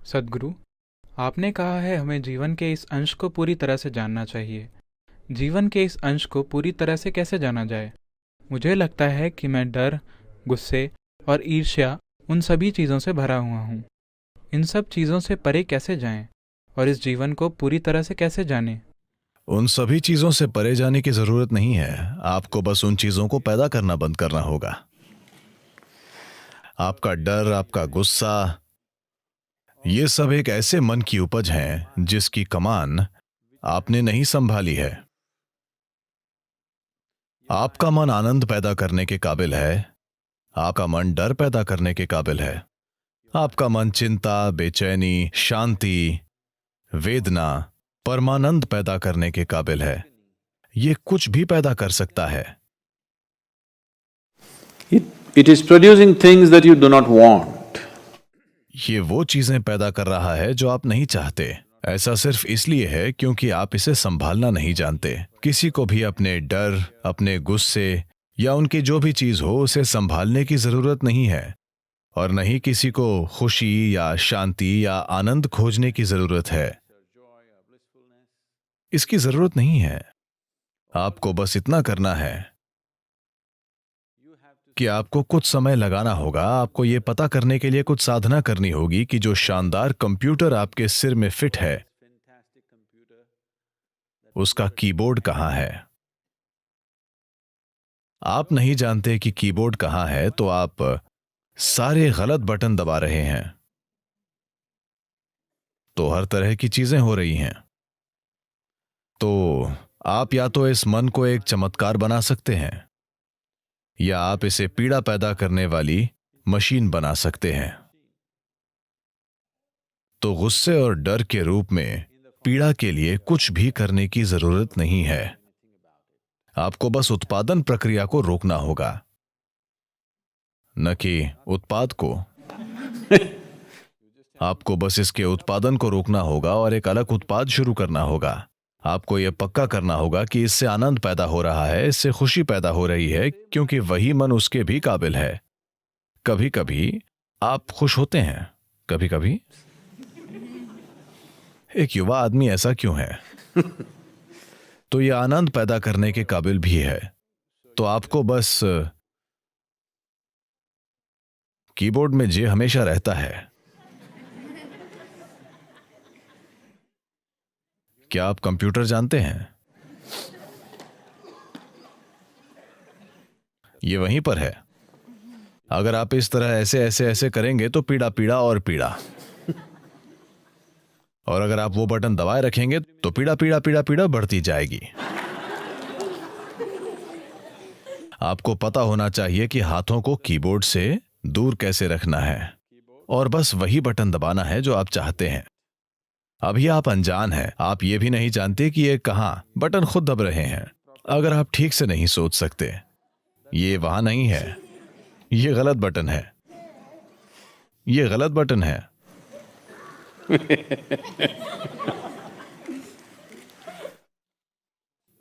सद्गुरु, आपने कहा है हमें जीवन के इस अंश को पूरी तरह से जानना चाहिए। जीवन के इस अंश को पूरी तरह से कैसे जाना जाए? मुझे लगता है कि मैं डर, गुस्से और ईर्ष्या उन सभी चीज़ों से भरा हुआ हूँ। इन सब चीज़ों से परे कैसे जाएं और इस जीवन को पूरी तरह से कैसे जानें? उन सभी चीजों से परे जाने की जरूरत नहीं है। आपको बस उन चीजों को पैदा करना बंद करना होगा। आपका डर, आपका गुस्सा, ये सब एक ऐसे मन की उपज हैं जिसकी कमान आपने नहीं संभाली है। आपका मन आनंद पैदा करने के काबिल है। आपका मन डर पैदा करने के काबिल है। आपका मन चिंता, बेचैनी, शांति, वेदना, परमानंद पैदा करने के काबिल है। ये कुछ भी पैदा कर सकता है। It is producing things that you do not want. ये वो चीजें पैदा कर रहा है जो आप नहीं चाहते। ऐसा सिर्फ इसलिए है क्योंकि आप इसे संभालना नहीं जानते। किसी को भी अपने डर, अपने गुस्से या उनकी जो भी चीज हो उसे संभालने की जरूरत नहीं है, और नहीं किसी को खुशी या शांति या आनंद खोजने की जरूरत है। इसकी जरूरत नहीं है। आपको बस इतना करना है कि आपको कुछ समय लगाना होगा। आपको यह पता करने के लिए कुछ साधना करनी होगी कि जो शानदार कंप्यूटर आपके सिर में फिट है उसका कीबोर्ड कहां है। आप नहीं जानते कि कीबोर्ड कहां है तो आप सारे गलत बटन दबा रहे हैं, तो हर तरह की चीजें हो रही हैं। तो आप या तो इस मन को एक चमत्कार बना सकते हैं या आप इसे पीड़ा पैदा करने वाली मशीन बना सकते हैं। तो गुस्से और डर के रूप में पीड़ा के लिए कुछ भी करने की जरूरत नहीं है। आपको बस उत्पादन प्रक्रिया को रोकना होगा, न कि उत्पाद को। आपको बस इसके उत्पादन को रोकना होगा और एक अलग उत्पाद शुरू करना होगा। आपको यह पक्का करना होगा कि इससे आनंद पैदा हो रहा है, इससे खुशी पैदा हो रही है, क्योंकि वही मन उसके भी काबिल है। कभी कभी आप खुश होते हैं, कभी कभी। एक युवा आदमी ऐसा क्यों है? तो यह आनंद पैदा करने के काबिल भी है। तो आपको बस कीबोर्ड में जे हमेशा रहता है। क्या आप कंप्यूटर जानते हैं? ये वहीं पर है। अगर आप इस तरह ऐसे ऐसे ऐसे करेंगे तो पीड़ा पीड़ा और पीड़ा, और अगर आप वो बटन दबाए रखेंगे तो पीड़ा पीड़ा पीड़ा पीड़ा बढ़ती जाएगी। आपको पता होना चाहिए कि हाथों को कीबोर्ड से दूर कैसे रखना है, और बस वही बटन दबाना है जो आप चाहते हैं। अभी आप अनजान हैं, आप ये भी नहीं जानते कि ये कहां बटन खुद दब रहे हैं। अगर आप ठीक से नहीं सोच सकते, ये वहां नहीं है, ये गलत बटन है, ये गलत बटन है।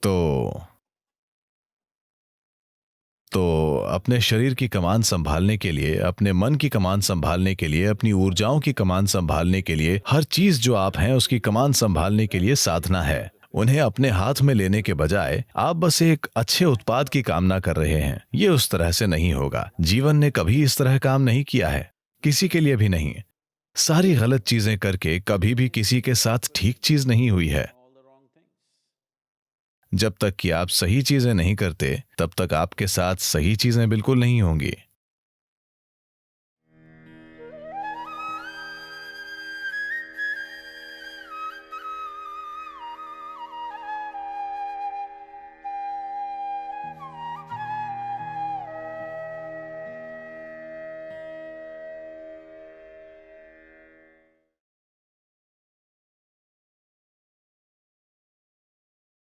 तो अपने शरीर की कमान संभालने के लिए, अपने मन की कमान संभालने के लिए, अपनी ऊर्जाओं की कमान संभालने के लिए, हर चीज जो आप हैं उसकी कमान संभालने के लिए साधना है। उन्हें अपने हाथ में लेने के बजाय आप बस एक अच्छे उत्पाद की कामना कर रहे हैं। ये उस तरह से नहीं होगा। जीवन ने कभी इस तरह काम नहीं किया है, किसी के लिए भी नहीं। सारी गलत चीजें करके कभी भी किसी के साथ ठीक चीज नहीं हुई है। जब तक कि आप सही चीजें नहीं करते, तब तक आपके साथ सही चीजें बिल्कुल नहीं होंगी।